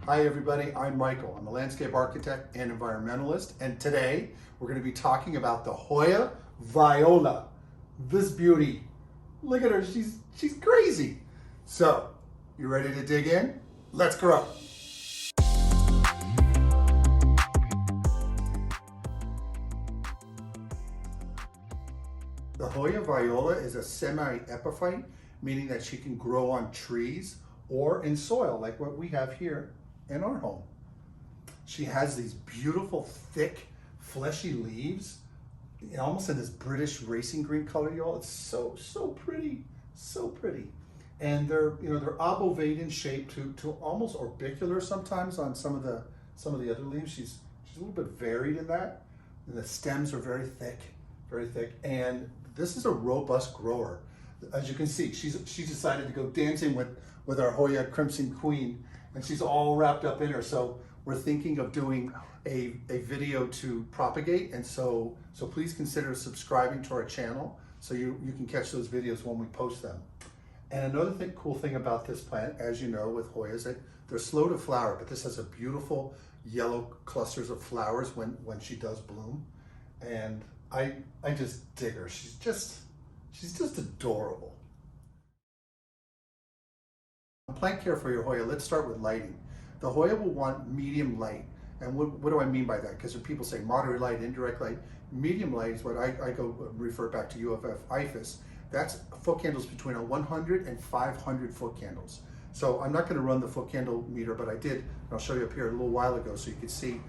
Hi everybody, I'm Michael. I'm a landscape architect and environmentalist, and today we're going to be talking about the Hoya Viola. This beauty. Look at her, she's crazy. So, you ready to dig in? Let's grow. The Hoya Viola is a semi-epiphyte, meaning that she can grow on trees or in soil like what we have here in our home. She has these beautiful, thick, fleshy leaves, almost in this British racing green color, y'all. It's so pretty, so pretty. And they're obovate in shape to almost orbicular sometimes on some of the other leaves. She's a little bit varied in that. And the stems are very thick, and this is a robust grower. As you can see, she decided to go dancing with our Hoya Crimson Queen, and she's all wrapped up in her. So we're thinking of doing a video to propagate, and so please consider subscribing to our channel so you can catch those videos when we post them. And another cool thing about this plant, as you know, with Hoyas, that they're slow to flower, but this has a beautiful yellow clusters of flowers when she does bloom. And I just dig her. She's just adorable. Plant care for your Hoya, let's start with lighting. The Hoya will want medium light. And what do I mean by that? Because when people say moderate light, indirect light, medium light is what I go refer back to UFF IFAS. That's foot candles between a 100 and 500 foot candles. So I'm not going to run the foot candle meter, but I did, and I'll show you up here a little while ago so you can see,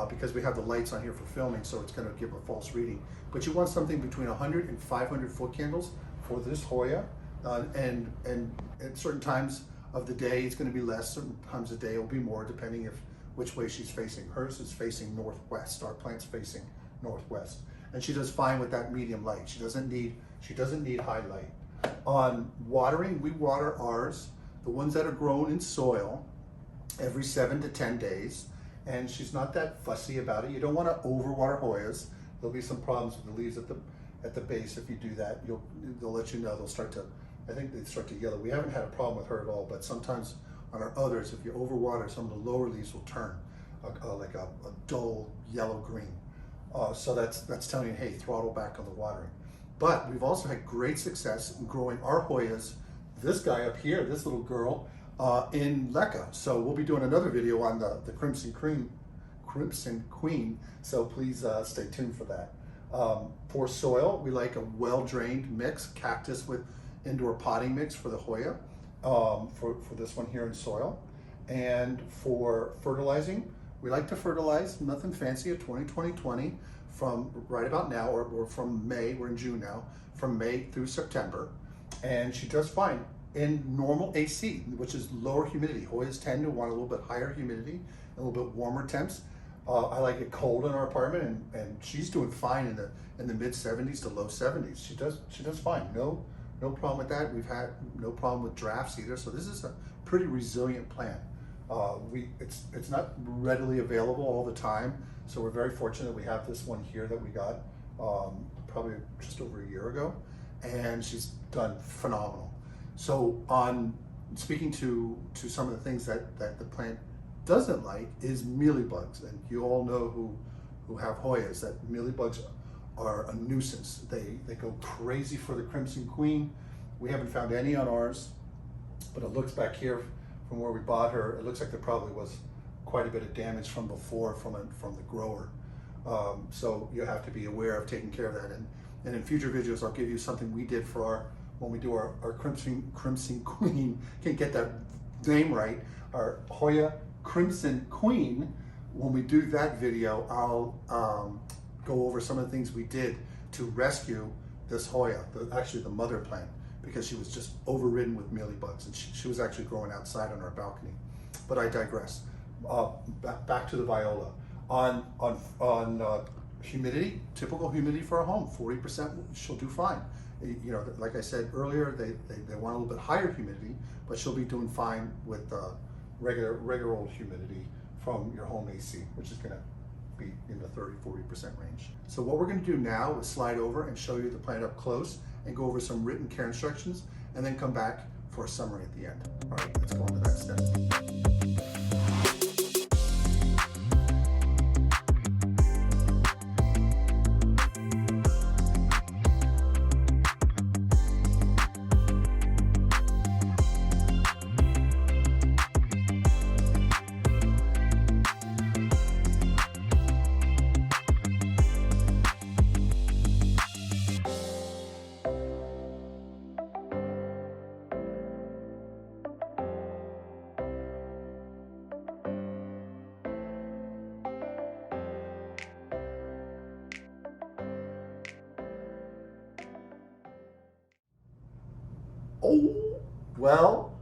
because we have the lights on here for filming, so it's going to give a false reading. But you want something between 100 and 500 foot candles for this Hoya, and at certain times of the day it's going to be less, certain times of the day it'll be more, depending which way she's facing. Hers is facing northwest, our plant's facing northwest, and she does fine with that medium light. She doesn't need high light. On watering, we water ours, the ones that are grown in soil, every 7 to 10 days, and she's not that fussy about it. You don't want to overwater Hoyas. There'll be some problems with the leaves at the base. If you do that, they'll let you know. I think they start to yellow. We haven't had a problem with her at all, but sometimes on our others, if you overwater, some of the lower leaves will turn like a dull yellow-green. So that's telling you, hey, throttle back on the watering. But we've also had great success in growing our Hoyas, this guy up here, this little girl, in leca. So we'll be doing another video on the Crimson Queen, so please stay tuned for that. For soil, we like a well-drained mix, cactus with indoor potting mix for the Hoya, for this one here in soil. And for fertilizing, we like to fertilize, nothing fancy, a 20-20-20 from right about now, or from May, we're in June now, from May through September. And she does fine in normal AC, which is lower humidity. Hoyas tend to want a little bit higher humidity, a little bit warmer temps. I like it cold in our apartment, and she's doing fine in the mid 70s to low 70s. She does fine. No problem with that. We've had no problem with drafts either. So this is a pretty resilient plant. It's not readily available all the time, so we're very fortunate we have this one here that we got probably just over a year ago, and she's done phenomenal. So on speaking to some of the things that the plant doesn't like is mealybugs, and you all know who have Hoyas that mealybugs are a nuisance. They go crazy for the Crimson Queen. We haven't found any on ours, but it looks back here from where we bought her, it looks like there probably was quite a bit of damage from before from the grower. So you have to be aware of taking care of that. And in future videos, I'll give you something we did for when we do our Crimson Queen, can't get that name right, our Hoya Crimson Queen. When we do that video, I'll go over some of the things we did to rescue this Hoya, actually the mother plant, because she was just overridden with mealybugs, and she was actually growing outside on our balcony. But I digress. Back to the Viola. On humidity, typical humidity for a home, 40%, she'll do fine. You know, like I said earlier, they want a little bit higher humidity, but she'll be doing fine with regular old humidity from your home AC, which is going to be in the 30-40% range. So what we're going to do now is slide over and show you the plant up close and go over some written care instructions, and then come back for a summary at the end. All right, let's go on to that step. Oh, well,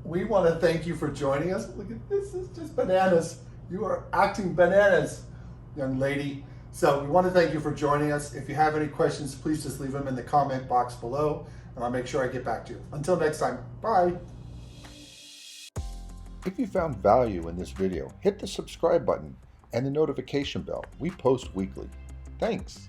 we want to thank you for joining us. Look at this, is just bananas. You are acting bananas, young lady. So we want to thank you for joining us. If you have any questions, please just leave them in the comment box below, and I'll make sure I get back to you. Until next time, bye. If you found value in this video, hit the subscribe button and the notification bell. We post weekly. Thanks.